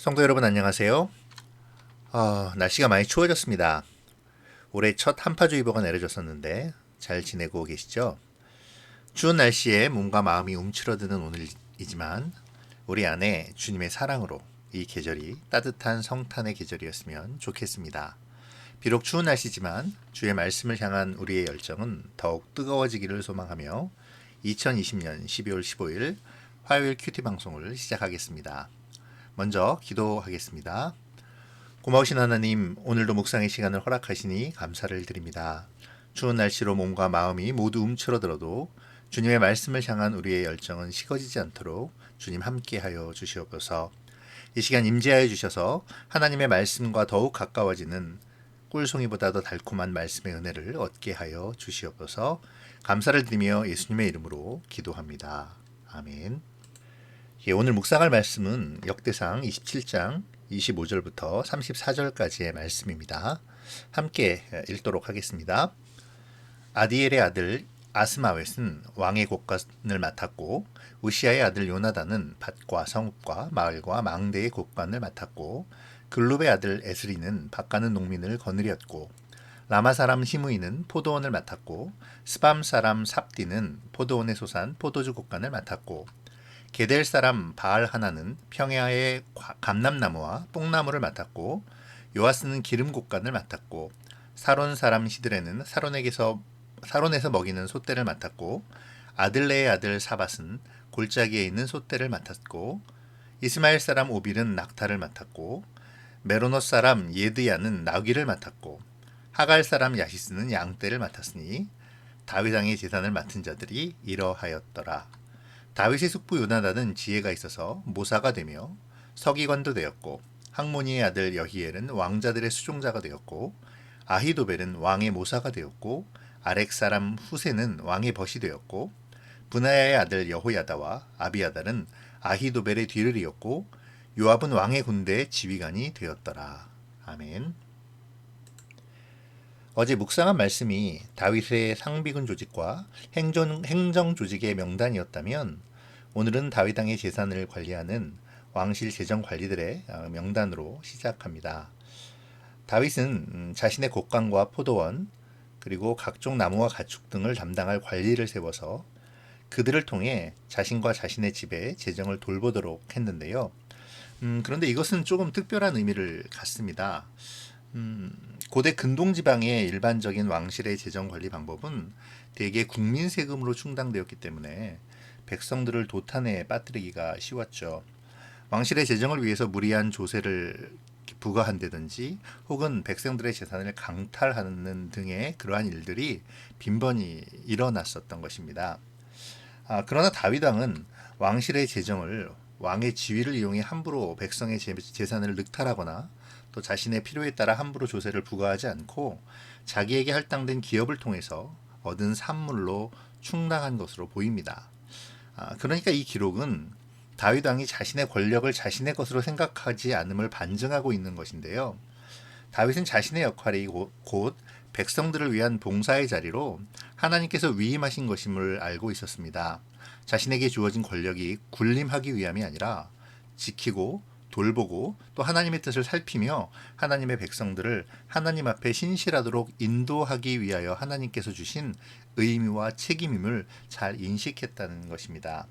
성도 여러분 안녕하세요. 날씨가 많이 추워졌습니다. 올해 첫 한파주의보가 내려졌었는데 잘 지내고 계시죠? 추운 날씨에 몸과 마음이 움츠러드는 오늘이지만 우리 안에 주님의 사랑으로 이 계절이 따뜻한 성탄의 계절이었으면 좋겠습니다. 비록 추운 날씨지만 주의 말씀을 향한 우리의 열정은 더욱 뜨거워지기를 소망하며 2020년 12월 15일 화요일 큐티 방송을 시작하겠습니다. 먼저 기도하겠습니다. 고마우신 하나님, 오늘도 묵상의 시간을 허락하시니 감사를 드립니다. 추운 날씨로 몸과 마음이 모두 움츠러들어도 주님의 말씀을 향한 우리의 열정은 식어지지 않도록 주님 함께하여 주시옵소서. 이 시간 임재하여 주셔서 하나님의 말씀과 더욱 가까워지는 꿀송이보다도 달콤한 말씀의 은혜를 얻게 하여 주시옵소서. 감사를 드리며 예수님의 이름으로 기도합니다. 아멘. 오늘 묵상할 말씀은 역대상 27장 25절부터 34절까지의 말씀입니다. 함께 읽도록 하겠습니다. 아디엘의 아들 아스마웻은 왕의 곳간을 맡았고 우시아의 아들 요나단은 밭과 성읍과 마을과 망대의 곳간을 맡았고 글룹의 아들 에스리는 밭가는 농민을 거느렸고 라마 사람 시므이는 포도원을 맡았고 스밤 사람 삽디는 포도원에 솟한 포도주 곳간을 맡았고 게델 사람 바알 하나는 평야의 감람나무와 뽕나무를 맡았고 요아스는 기름 곳간을 맡았고 사론 사람 시드레는 사론에서 먹이는 솥대를 맡았고 아들레의 아들 사밧은 골짜기에 있는 솥대를 맡았고 이스마엘 사람 오빌은 낙타를 맡았고 메로노 사람 예드야는 나귀를 맡았고 하갈 사람 야시스는 양떼를 맡았으니 다윗 왕의 제단을 맡은 자들이 이러하였더라. 다윗의 숙부 요나단은 지혜가 있어서 모사가 되며 서기관도 되었고 학모니의 아들 여히엘은 왕자들의 수종자가 되었고 아히도벨은 왕의 모사가 되었고 아렉 사람 후세는 왕의 벗이 되었고 분하야의 아들 여호야다와 아비아달은 아히도벨의 뒤를 이었고 요압은 왕의 군대의 지휘관이 되었더라. 아멘. 어제 묵상한 말씀이 다윗의 상비군 조직과 행정 조직의 명단이었다면 오늘은 다윗 왕의 재산을 관리하는 왕실 재정 관리들의 명단으로 시작합니다. 다윗은 자신의 곳간과 포도원 그리고 각종 나무와 가축 등을 담당할 관리를 세워서 그들을 통해 자신과 자신의 집의 재정을 돌보도록 했는데요. 그런데 이것은 조금 특별한 의미를 갖습니다. 고대 근동지방의 일반적인 왕실의 재정관리 방법은 대개 국민 세금으로 충당되었기 때문에 백성들을 도탄에 빠뜨리기가 쉬웠죠. 왕실의 재정을 위해서 무리한 조세를 부과한다든지 혹은 백성들의 재산을 강탈하는 등의 그러한 일들이 빈번히 일어났었던 것입니다. 그러나 다윗 왕은 왕실의 재정을 왕의 지위를 이용해 함부로 백성의 재산을 늑탈하거나 또 자신의 필요에 따라 함부로 조세를 부과하지 않고 자기에게 할당된 기업을 통해서 얻은 산물로 충당한 것으로 보입니다. 그러니까 이 기록은 다윗 왕이 자신의 권력을 자신의 것으로 생각하지 않음을 반증하고 있는 것인데요. 다윗은 자신의 역할이 곧 백성들을 위한 봉사의 자리로 하나님께서 위임하신 것임을 알고 있었습니다. 자신에게 주어진 권력이 군림하기 위함이 아니라 지키고 돌보고 또 하나님의 뜻을 살피며 하나님의 백성들을 하나님 앞에 신실하도록 인도하기 위하여 하나님께서 주신 의미와 책임임을 잘 인식했다는 것입니다.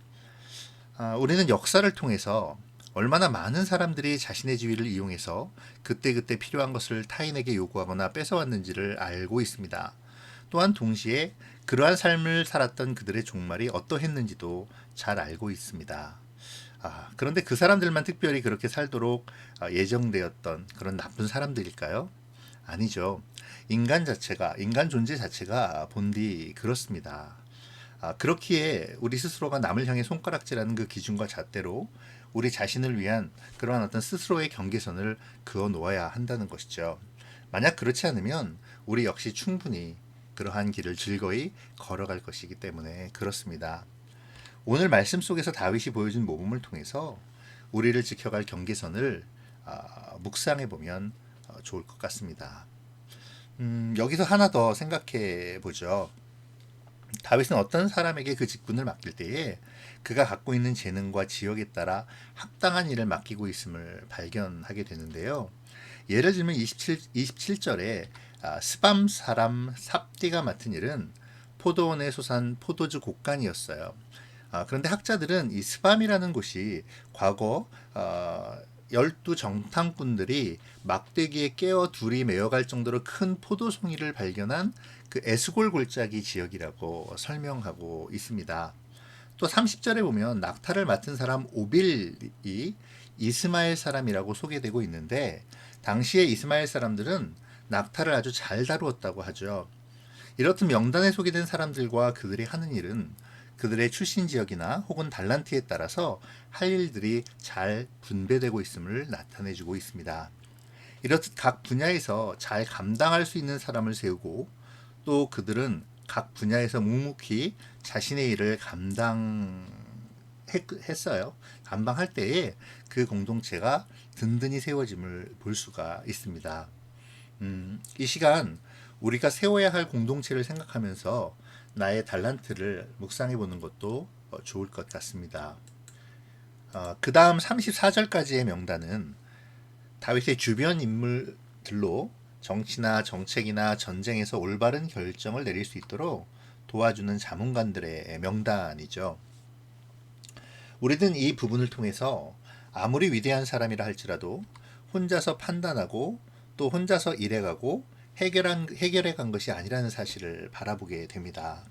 우리는 역사를 통해서 얼마나 많은 사람들이 자신의 지위를 이용해서 그때그때 필요한 것을 타인에게 요구하거나 뺏어왔는지를 알고 있습니다. 또한 동시에 그러한 삶을 살았던 그들의 종말이 어떠했는지도 잘 알고 있습니다. 그런데 그 사람들만 특별히 그렇게 살도록 예정되었던 그런 나쁜 사람들일까요? 아니죠. 인간 존재 자체가 본디 그렇습니다. 그렇기에 우리 스스로가 남을 향해 손가락질하는 그 기준과 잣대로 우리 자신을 위한 그러한 어떤 스스로의 경계선을 그어 놓아야 한다는 것이죠. 만약 그렇지 않으면 우리 역시 충분히 그러한 길을 즐거이 걸어갈 것이기 때문에 그렇습니다. 오늘 말씀 속에서 다윗이 보여준 모범을 통해서 우리를 지켜갈 경계선을 묵상해 보면 좋을 것 같습니다. 여기서 하나 더 생각해 보죠. 다윗은 어떤 사람에게 그 직분을 맡길 때에 그가 갖고 있는 재능과 지역에 따라 합당한 일을 맡기고 있음을 발견하게 되는데요. 예를 들면 27절에 스밤 사람 삽디가 맡은 일은 포도원에 솟한 포도주 곡간이었어요. 그런데 학자들은 이 스밤이라는 곳이 과거 12정탐꾼들이 막대기에 깨어 둘이 메어갈 정도로 큰 포도송이를 발견한 그 에스골 골짜기 지역이라고 설명하고 있습니다. 또 30절에 보면 낙타를 맡은 사람 오빌이 이스마엘 사람이라고 소개되고 있는데 당시의 이스마엘 사람들은 낙타를 아주 잘 다루었다고 하죠. 이렇듯 명단에 소개된 사람들과 그들이 하는 일은 그들의 출신 지역이나 혹은 달란트에 따라서 할 일들이 잘 분배되고 있음을 나타내주고 있습니다. 이렇듯 각 분야에서 잘 감당할 수 있는 사람을 세우고 또 그들은 각 분야에서 묵묵히 자신의 일을 감당했어요. 감당할 때에 그 공동체가 든든히 세워짐을 볼 수가 있습니다. 이 시간 우리가 세워야 할 공동체를 생각하면서 나의 달란트를 묵상해 보는 것도 좋을 것 같습니다. 그 다음 34절까지의 명단은 다윗의 주변 인물들로 정치나 정책이나 전쟁에서 올바른 결정을 내릴 수 있도록 도와주는 자문관들의 명단이죠. 우리는 이 부분을 통해서 아무리 위대한 사람이라 할지라도 혼자서 판단하고 또 혼자서 일해가고 해결해 간 것이 아니라는 사실을 바라보게 됩니다.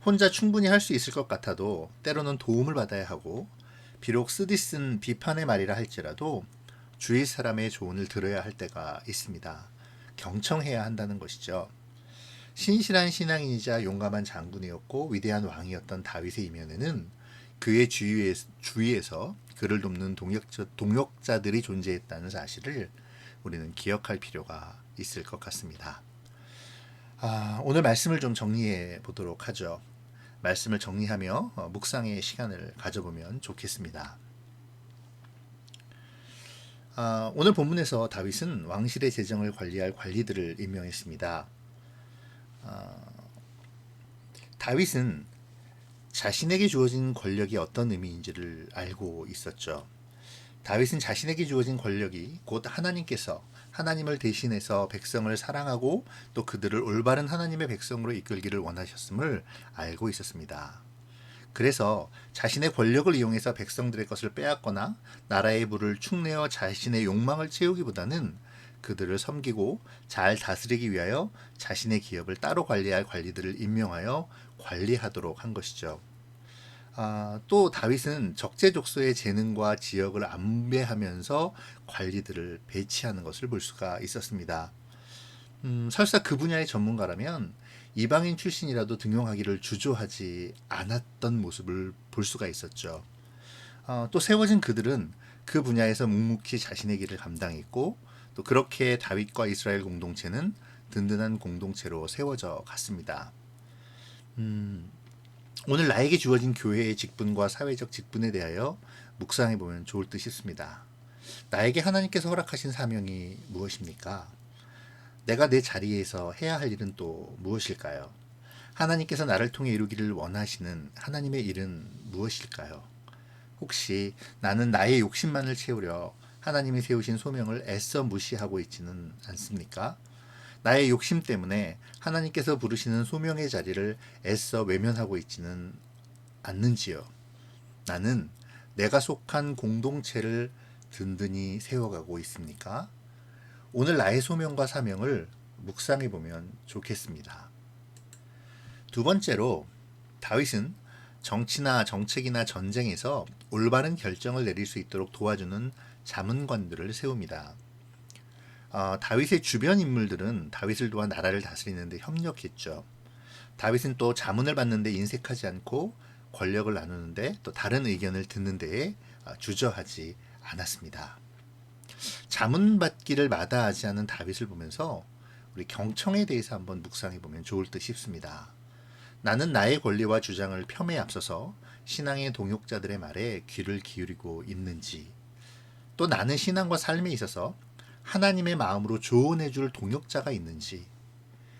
혼자 충분히 할 수 있을 것 같아도 때로는 도움을 받아야 하고 비록 쓰디쓴 비판의 말이라 할지라도 주위 사람의 조언을 들어야 할 때가 있습니다. 경청해야 한다는 것이죠. 신실한 신앙인이자 용감한 장군이었고 위대한 왕이었던 다윗의 이면에는 그의 주위에서 그를 돕는 동역자들이 존재했다는 사실을 우리는 기억할 필요가 있을 것 같습니다. 오늘 말씀을 좀 정리해 보도록 하죠. 말씀을 정리하며 묵상의 시간을 가져보면 좋겠습니다. 오늘 본문에서 다윗은 왕실의 재정을 관리할 관리들을 임명했습니다. 다윗은 자신에게 주어진 권력이 어떤 의미인지를 알고 있었죠. 다윗은 자신에게 주어진 권력이 곧 하나님을 대신해서 백성을 사랑하고 또 그들을 올바른 하나님의 백성으로 이끌기를 원하셨음을 알고 있었습니다. 그래서 자신의 권력을 이용해서 백성들의 것을 빼앗거나 나라의 부를 축내어 자신의 욕망을 채우기보다는 그들을 섬기고 잘 다스리기 위하여 자신의 기업을 따로 관리할 관리들을 임명하여 관리하도록 한 것이죠. 또 다윗은 적재적소의 재능과 지역을 안배하면서 관리들을 배치하는 것을 볼 수가 있었습니다. 설사 그 분야의 전문가라면 이방인 출신이라도 등용하기를 주저하지 않았던 모습을 볼 수가 있었죠. 또 세워진 그들은 그 분야에서 묵묵히 자신의 길을 감당했고 또 그렇게 다윗과 이스라엘 공동체는 든든한 공동체로 세워져 갔습니다. 오늘 나에게 주어진 교회의 직분과 사회적 직분에 대하여 묵상해 보면 좋을 듯 싶습니다. 나에게 하나님께서 허락하신 사명이 무엇입니까? 내가 내 자리에서 해야 할 일은 또 무엇일까요? 하나님께서 나를 통해 이루기를 원하시는 하나님의 일은 무엇일까요? 혹시 나는 나의 욕심만을 채우려 하나님이 세우신 소명을 애써 무시하고 있지는 않습니까? 나의 욕심 때문에 하나님께서 부르시는 소명의 자리를 애써 외면하고 있지는 않는지요? 나는 내가 속한 공동체를 든든히 세워가고 있습니까? 오늘 나의 소명과 사명을 묵상해 보면 좋겠습니다. 두 번째로 다윗은 정치나 정책이나 전쟁에서 올바른 결정을 내릴 수 있도록 도와주는 자문관들을 세웁니다. 다윗의 주변 인물들은 다윗을 도와 나라를 다스리는 데 협력했죠. 다윗은 또 자문을 받는데 인색하지 않고 권력을 나누는데 또 다른 의견을 듣는 데에 주저하지 않았습니다. 자문받기를 마다하지 않은 다윗을 보면서 우리 경청에 대해서 한번 묵상해 보면 좋을 듯 싶습니다. 나는 나의 권리와 주장을 폄에 앞서서 신앙의 동역자들의 말에 귀를 기울이고 있는지, 또 나는 신앙과 삶에 있어서 하나님의 마음으로 조언해 줄 동역자가 있는지,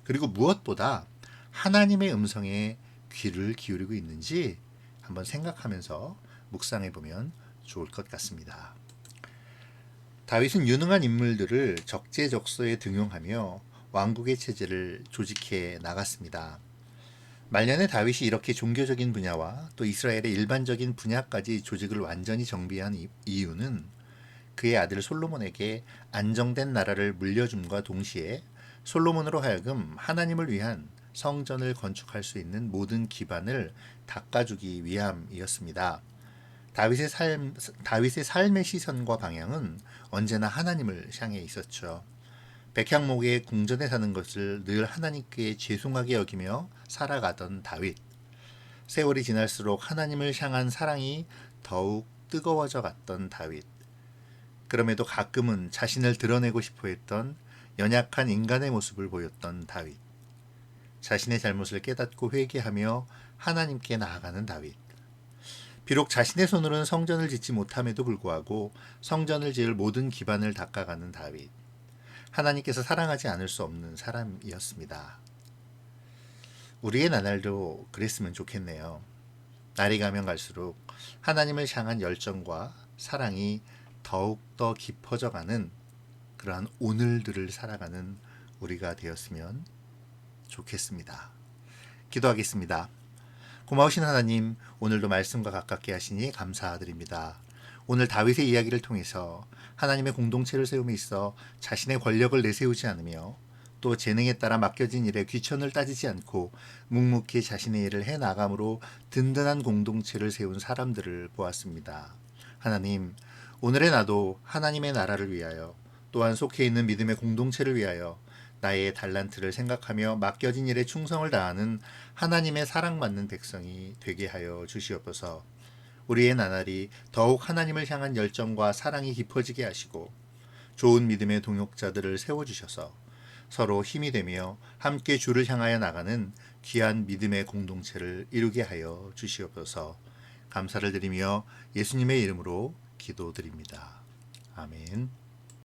그리고 무엇보다 하나님의 음성에 귀를 기울이고 있는지 한번 생각하면서 묵상해 보면 좋을 것 같습니다. 다윗은 유능한 인물들을 적재적소에 등용하며 왕국의 체제를 조직해 나갔습니다. 말년에 다윗이 이렇게 종교적인 분야와 또 이스라엘의 일반적인 분야까지 조직을 완전히 정비한 이유는 그의 아들 솔로몬에게 안정된 나라를 물려줌과 동시에 솔로몬으로 하여금 하나님을 위한 성전을 건축할 수 있는 모든 기반을 닦아주기 위함이었습니다. 다윗의 삶의 시선과 방향은 언제나 하나님을 향해 있었죠. 백향목의 궁전에 사는 것을 늘 하나님께 죄송하게 여기며 살아가던 다윗. 세월이 지날수록 하나님을 향한 사랑이 더욱 뜨거워져 갔던 다윗. 그럼에도 가끔은 자신을 드러내고 싶어 했던 연약한 인간의 모습을 보였던 다윗. 자신의 잘못을 깨닫고 회개하며 하나님께 나아가는 다윗. 비록 자신의 손으로는 성전을 짓지 못함에도 불구하고 성전을 지을 모든 기반을 닦아가는 다윗. 하나님께서 사랑하지 않을 수 없는 사람이었습니다. 우리의 나날도 그랬으면 좋겠네요. 날이 가면 갈수록 하나님을 향한 열정과 사랑이 더욱더 깊어져가는 그러한 오늘들을 살아가는 우리가 되었으면 좋겠습니다. 기도하겠습니다. 고마우신 하나님, 오늘도 말씀과 가깝게 하시니 감사드립니다. 오늘 다윗의 이야기를 통해서 하나님의 공동체를 세움에 있어 자신의 권력을 내세우지 않으며 또 재능에 따라 맡겨진 일에 귀천을 따지지 않고 묵묵히 자신의 일을 해나감으로 든든한 공동체를 세운 사람들을 보았습니다. 하나님, 오늘의 나도 하나님의 나라를 위하여 또한 속해 있는 믿음의 공동체를 위하여 나의 달란트를 생각하며 맡겨진 일에 충성을 다하는 하나님의 사랑받는 백성이 되게 하여 주시옵소서. 우리의 나날이 더욱 하나님을 향한 열정과 사랑이 깊어지게 하시고 좋은 믿음의 동역자들을 세워주셔서 서로 힘이 되며 함께 주를 향하여 나가는 귀한 믿음의 공동체를 이루게 하여 주시옵소서. 감사를 드리며 예수님의 이름으로 기도드립니다. 아멘.